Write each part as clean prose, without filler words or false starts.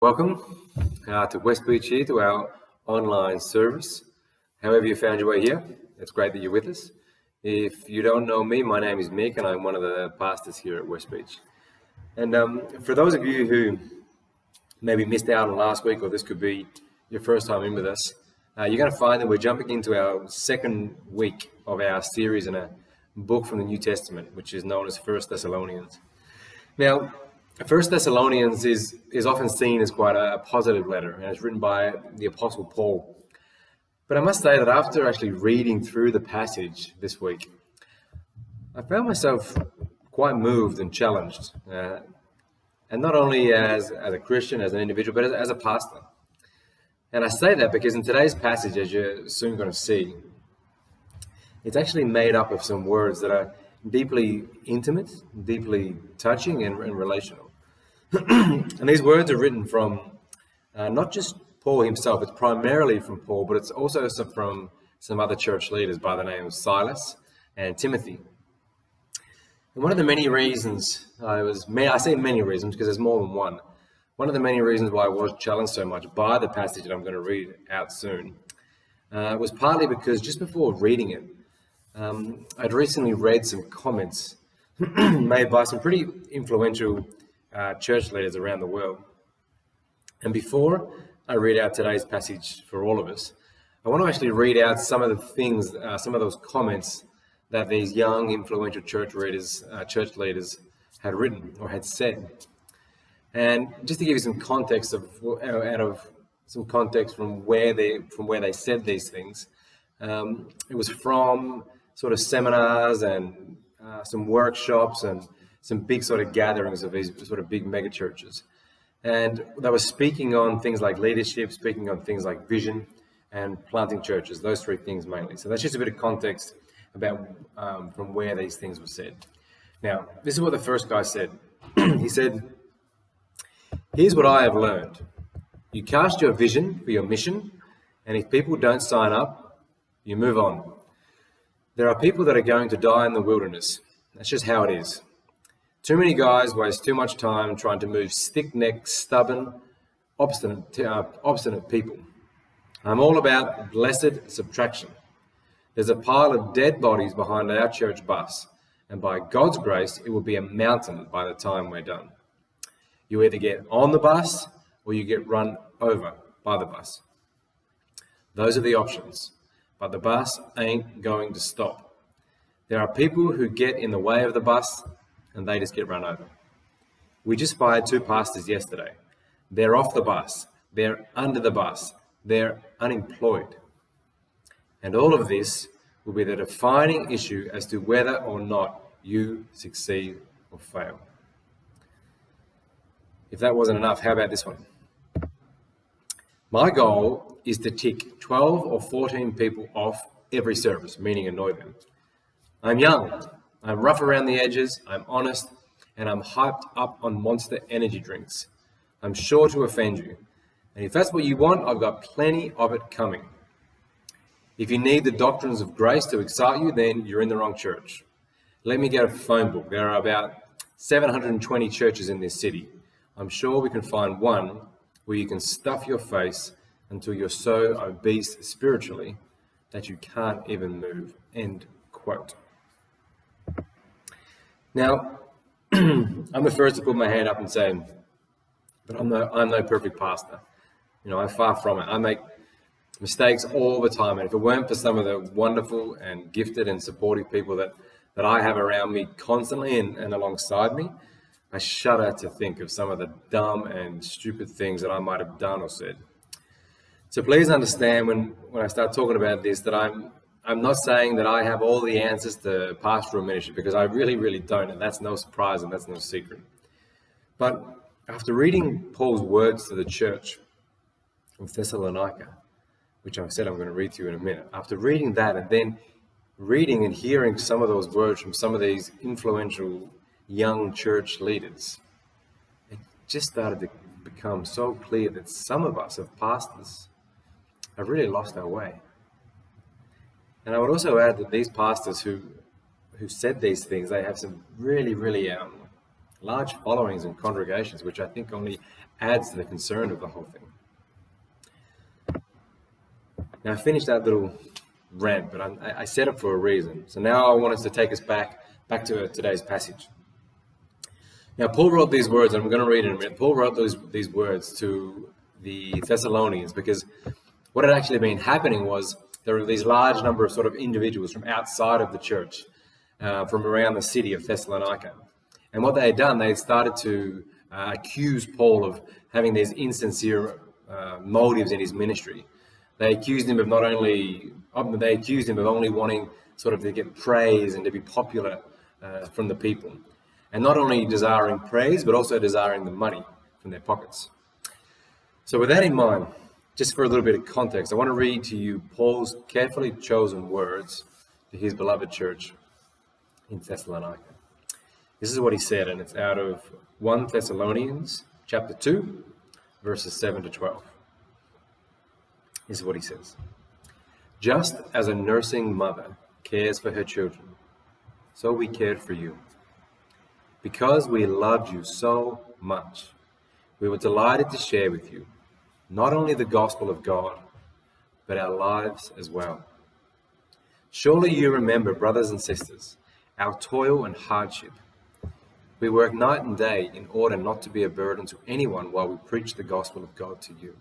Welcome to West Beach here to our online service. However you found your way here, it's great that you're with us. If you don't know me, my name is Mick and I'm one of the pastors here at West Beach. And for those of you who maybe missed out on last week, or this could be your first time in with us, you're going to find that we're jumping into our second week of our series in a book from the New Testament, which is known as First Thessalonians. Now, First Thessalonians is often seen as quite a positive letter, and it's written by the Apostle Paul. But I must say that after actually reading through the passage this week, I found myself quite moved and challenged, and not only as a Christian, as an individual, but as a pastor. And I say that because in today's passage, as you're soon going to see, it's actually made up of some words that are deeply intimate, deeply touching, and relational. And these words are written from not just Paul himself, it's primarily from Paul, but it's also from some other church leaders by the name of Silas and Timothy. And one of the many reasons, I say many reasons because there's more than one. One of the many reasons why I was challenged so much by the passage that I'm going to read out soon was partly because just before reading it, I'd recently read some comments made by some pretty influential church leaders around the world. And before I read out today's passage for all of us, I want to actually read out some of the things, some of those comments that these young influential church leaders had written or had said. And just to give you some context from where they said these things, it was from sort of seminars and some workshops and some big sort of gatherings of these sort of big mega churches. And they were speaking on things like leadership, speaking on things like vision and planting churches, those three things mainly. So that's just a bit of context about from where these things were said. Now, this is what the first guy said. He said, "Here's what I have learned. You cast your vision for your mission, and if people don't sign up, you move on. There are people that are going to die in the wilderness. That's just how it is. Too many guys waste too much time trying to move stick-necked, stubborn, obstinate people. I'm all about blessed subtraction. There's a pile of dead bodies behind our church bus, and by God's grace, it will be a mountain by the time we're done. You either get on the bus or you get run over by the bus. Those are the options, but the bus ain't going to stop. There are people who get in the way of the bus and they just get run over. We just fired 2 pastors yesterday. They're off the bus. They're under the bus. They're unemployed. And all of this will be the defining issue as to whether or not you succeed or fail." If that wasn't enough, how about this one? "My goal is to tick 12 or 14 people off every service, meaning annoy them. I'm young, I'm rough around the edges, I'm honest, and I'm hyped up on Monster energy drinks. I'm sure to offend you. And if that's what you want, I've got plenty of it coming. If you need the doctrines of grace to excite you, then you're in the wrong church. Let me get a phone book. There are about 720 churches in this city. I'm sure we can find one where you can stuff your face until you're so obese spiritually that you can't even move." End quote. Now, I'm the first to put my hand up and say, but I'm no perfect pastor. I'm far from it. I make mistakes all the time. And if it weren't for some of the wonderful and gifted and supportive people that I have around me constantly and alongside me, I shudder to think of some of the dumb and stupid things that I might have done or said. So please understand when I start talking about this that I'm not saying that I have all the answers to pastoral ministry, because I really, really don't, and that's no surprise and that's no secret. But after reading Paul's words to the church of Thessalonica, which I said I'm going to read to you in a minute, after reading that and then reading and hearing some of those words from some of these influential young church leaders, it just started to become so clear that some of us, as pastors, have really lost our way. And I would also add that these pastors who said these things, they have some really, really large followings and congregations, which I think only adds to the concern of the whole thing. Now, I finished that little rant, but I said it for a reason. So now I want us to take us back to today's passage. Now, Paul wrote these words, and I'm going to read it in a minute. Paul wrote these words to the Thessalonians because what had actually been happening was there were these large number of sort of individuals from outside of the church, from around the city of Thessalonica. And what they had done, they had started to accuse Paul of having these insincere motives in his ministry. They accused him of only wanting sort of to get praise and to be popular from the people. And not only desiring praise, but also desiring the money from their pockets. So with that in mind, just for a little bit of context, I want to read to you Paul's carefully chosen words to his beloved church in Thessalonica. This is what he said, and it's out of 1 Thessalonians chapter 2, verses 7 to 12. This is what he says. Just as a nursing mother cares for her children, so we cared for you. Because we loved you so much, we were delighted to share with you not only the gospel of God, but our lives as well. Surely you remember, brothers and sisters, our toil and hardship. We work night and day in order not to be a burden to anyone while we preach the gospel of God to you.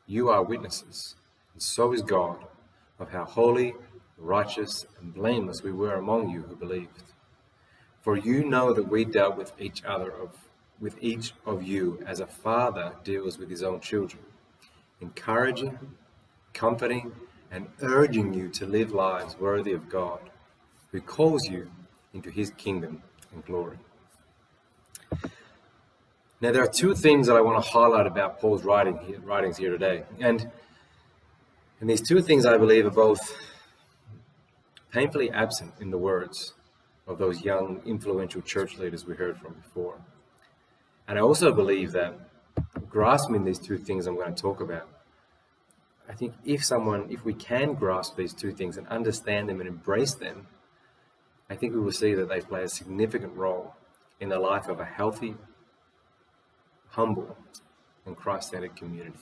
You are witnesses, and so is God, of how holy, righteous, and blameless we were among you who believed. For you know that we dealt with each of you as a father deals with his own children, encouraging, comforting, and urging you to live lives worthy of God, who calls you into his kingdom and glory. Now, there are two things that I want to highlight about Paul's writings here today. And these two things, I believe, are both painfully absent in the words of those young, influential church leaders we heard from before. And I also believe that grasping these two things I'm going to talk about, I think if we can grasp these two things and understand them and embrace them, I think we will see that they play a significant role in the life of a healthy, humble, and Christ-centered community.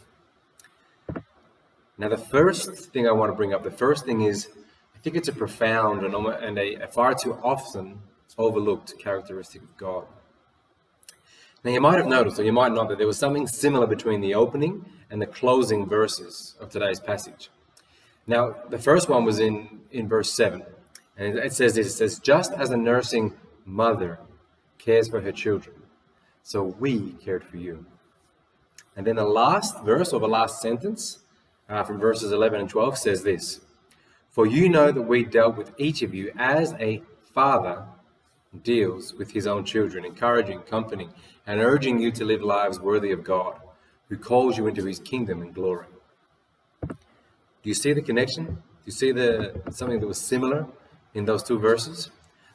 Now, the first thing I want to bring up, is, I think it's a profound and a far too often overlooked characteristic of God. Now, you might have noticed, or you might not, that there was something similar between the opening and the closing verses of today's passage. Now, the first one was in verse 7. And it says this, it says, just as a nursing mother cares for her children, so we cared for you. And then the last verse, or the last sentence, from verses 11 and 12 says this, for you know that we dealt with each of you as a father deals with his own children, encouraging, comforting, and urging you to live lives worthy of God, who calls you into his kingdom and glory. Do you see the connection? Do you see something that was similar in those two verses?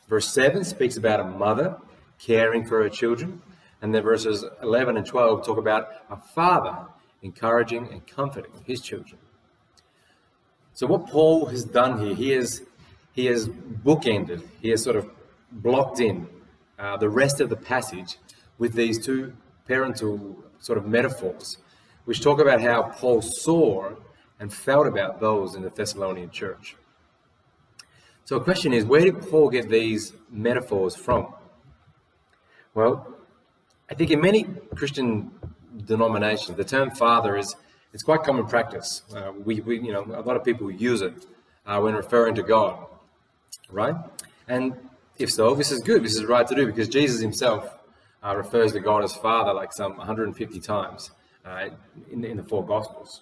Verse 7 speaks about a mother caring for her children, and then verses 11 and 12 talk about a father encouraging and comforting his children. So what Paul has done here, he has bookended, he has sort of blocked in the rest of the passage with these two parental sort of metaphors, which talk about how Paul saw and felt about those in the Thessalonian church. So the question is, where did Paul get these metaphors from? Well, I think in many Christian denominations, the term father it's quite common practice. We a lot of people use it when referring to God, right? And if so, this is good. This is right to do, because Jesus himself refers to God as Father like some 150 times in the four Gospels.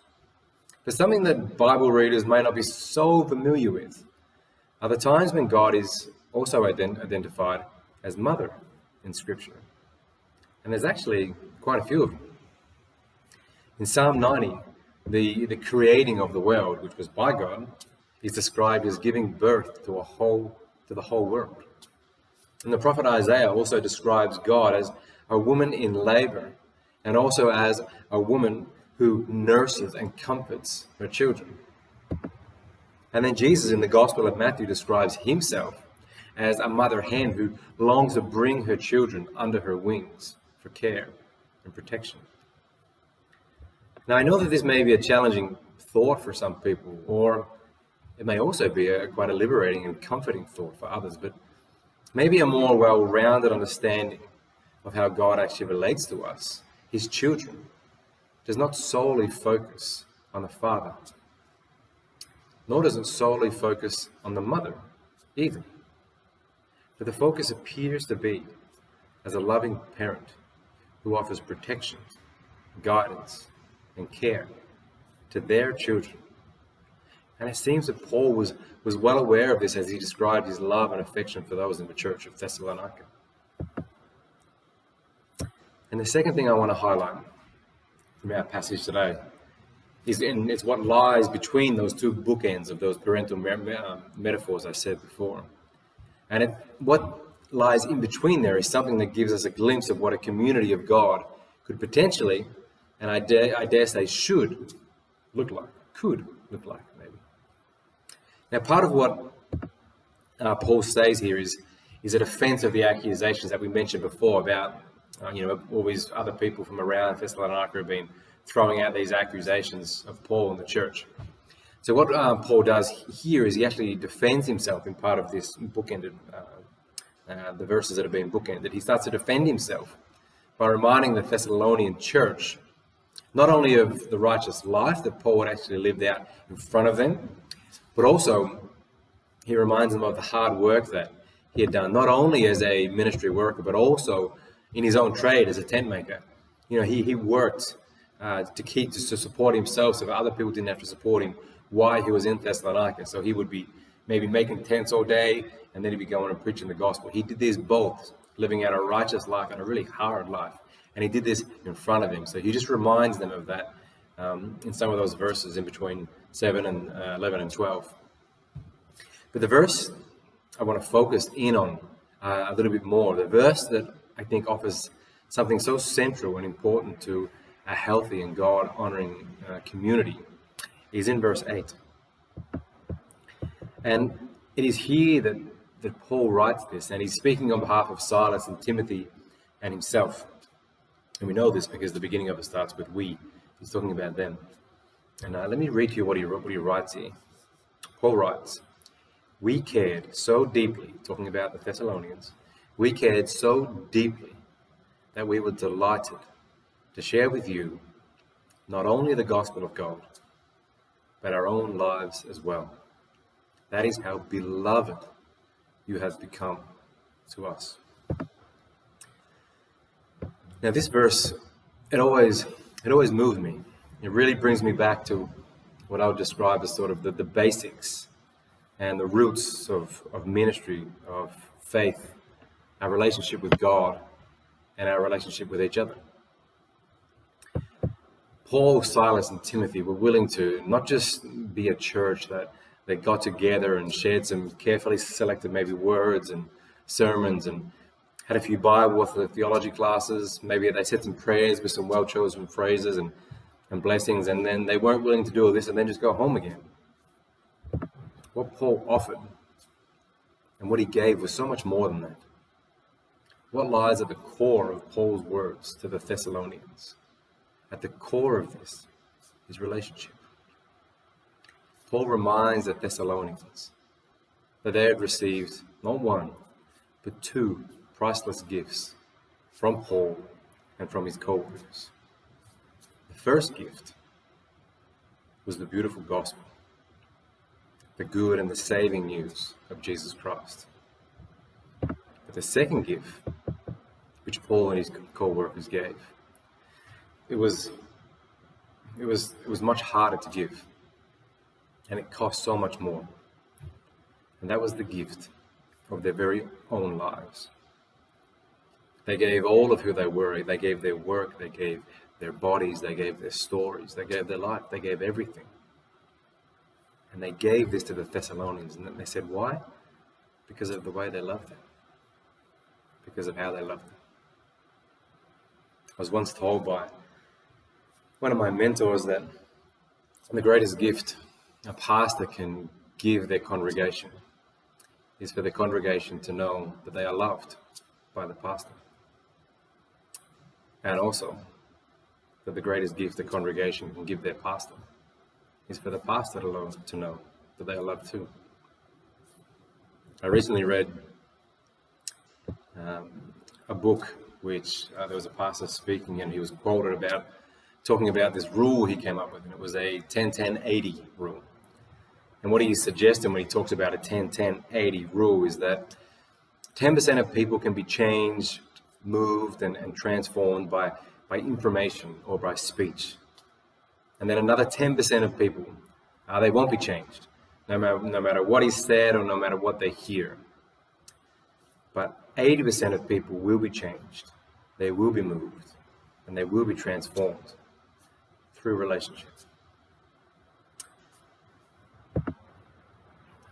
But something that Bible readers may not be so familiar with are the times when God is also identified as Mother in Scripture. And there's actually quite a few of them. In Psalm 90, the creating of the world, which was by God, is described as giving birth to the whole world. And the prophet Isaiah also describes God as a woman in labor, and also as a woman who nurses and comforts her children. And then Jesus in the Gospel of Matthew describes himself as a mother hen who longs to bring her children under her wings for care. and protection. Now, I know that this may be a challenging thought for some people, or it may also be quite a liberating and comforting thought for others, but maybe a more well-rounded understanding of how God actually relates to us, his children, does not solely focus on the father, nor does it solely focus on the mother either. But the focus appears to be as a loving parent who offers protection, guidance, and care to their children. And it seems that Paul was well aware of this as he described his love and affection for those in the church of Thessalonica. And the second thing I want to highlight from our passage today it's what lies between those two bookends of those parental metaphors I said before. And what lies in between there is something that gives us a glimpse of what a community of God could potentially, and I dare say should, look like, could look like maybe. Now, part of what Paul says here is a defense of the accusations that we mentioned before about, all these other people from around Thessalonica have been throwing out these accusations of Paul and the church. So what Paul does here is he actually defends himself in part of this bookended, the verses that have been bookended. He starts to defend himself by reminding the Thessalonian church not only of the righteous life that Paul had actually lived out in front of them, but also he reminds them of the hard work that he had done, not only as a ministry worker, but also in his own trade as a tent maker. He worked to support himself so that other people didn't have to support him while he was in Thessalonica. So he would be maybe making tents all day, and then he'd be going and preaching the gospel. He did this both, living out a righteous life and a really hard life. And he did this in front of him. So he just reminds them of that in some of those verses in between 7 and 11 and 12. But the verse I want to focus in on a little bit more, the verse that I think offers something so central and important to a healthy and God-honoring community, is in verse 8. And it is here that Paul writes this, and he's speaking on behalf of Silas and Timothy and himself. And we know this because the beginning of it starts with we. He's talking about them. And let me read to you what he writes here. Paul writes, "We cared so deeply," talking about the Thessalonians, "we cared so deeply that we were delighted to share with you not only the gospel of God, but our own lives as well. That is how beloved you have become to us." Now this verse, it always moved me. It really brings me back to what I would describe as sort of the basics and the roots of ministry, of faith, our relationship with God, and our relationship with each other. Paul, Silas, and Timothy were willing to not just be a church that they got together and shared some carefully selected maybe words and sermons and had a few Bible or theology classes. Maybe they said some prayers with some well-chosen phrases and blessings, and then they weren't willing to do all this and then just go home again. What Paul offered and what he gave was so much more than that. What lies at the core of Paul's words to the Thessalonians? At the core of this is relationship. Paul reminds the Thessalonians that they had received not one, but two priceless gifts from Paul and from his co-workers. The first gift was the beautiful gospel, the good and the saving news of Jesus Christ. But the second gift, which Paul and his co-workers gave, it was much harder to give, and it cost so much more. And that was the gift of their very own lives. They gave all of who they were. They gave their work, they gave their bodies, they gave their stories, they gave their life, they gave everything. And they gave this to the Thessalonians, and they said, why? Because of the way they loved them. Because of how they loved them. I was once told by one of my mentors that the greatest gift a pastor can give their congregation is for the congregation to know that they are loved by the pastor. And also that the greatest gift the congregation can give their pastor is for the pastor to know that they are loved too. I recently read a book which there was a pastor speaking, and he was quoted about talking about this rule he came up with, and it was a 10-10-80 rule. And what he's suggesting when he talks about a 10-10-80 rule is that 10% of people can be changed, moved, and transformed by information or by speech. And then another 10% of people, they won't be changed, no matter what is said or no matter what they hear. But 80% of people will be changed, they will be moved, and they will be transformed through relationships.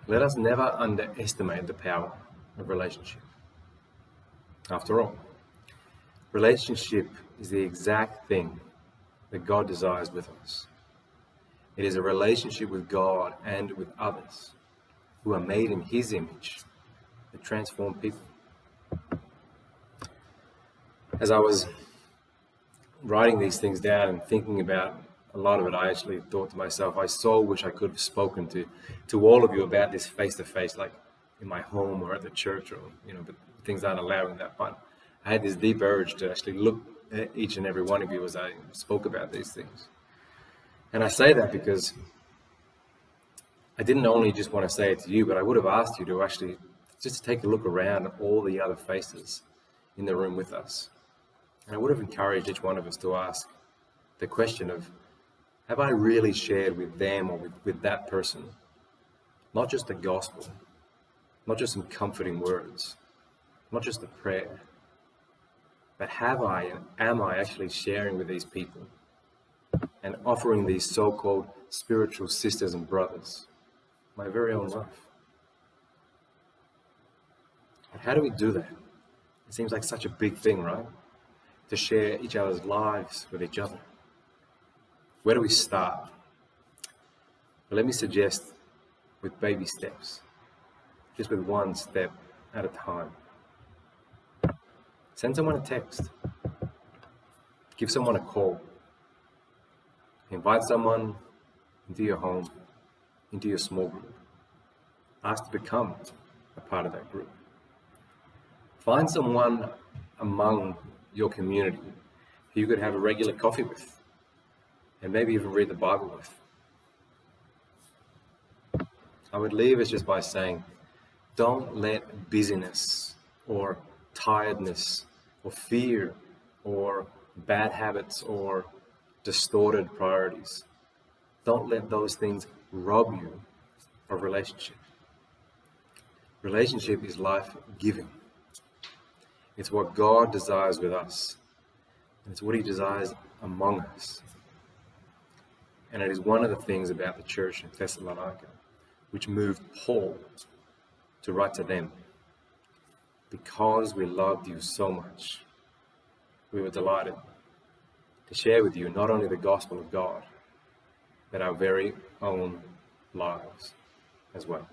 Let us never underestimate the power of relationship. After all, relationship is the exact thing that God desires with us. It is a relationship with God and with others who are made in His image that transform people. As I was writing these things down and thinking about a lot of it, I actually thought to myself, I so wish I could have spoken to all of you about this face-to-face, like in my home or at the church, or but things aren't allowing that. But I had this deep urge to actually look at each and every one of you as I spoke about these things. And I say that because I didn't only just want to say it to you, but I would have asked you to actually just take a look around at all the other faces in the room with us. And I would have encouraged each one of us to ask the question of, have I really shared with them or with that person, not just the gospel, not just some comforting words, not just a prayer, but have I and am I actually sharing with these people and offering these so-called spiritual sisters and brothers my very own life? And how do we do that? It seems like such a big thing, right? To share each other's lives with each other. Where do we start? Well, let me suggest with baby steps, just with one step at a time. Send someone a text. Give someone a call. Invite someone into your home, into your small group. Ask to become a part of that group. Find someone among your community who you could have a regular coffee with, and maybe even read the Bible with. I would leave it just by saying, don't let busyness or tiredness or fear or bad habits or distorted priorities, don't let those things rob you of relationship. Relationship is life-giving. It's what God desires with us. And it's what He desires among us. And it is one of the things about the church in Thessalonica which moved Paul to write to them. Because we loved you so much, we were delighted to share with you not only the gospel of God, but our very own lives as well.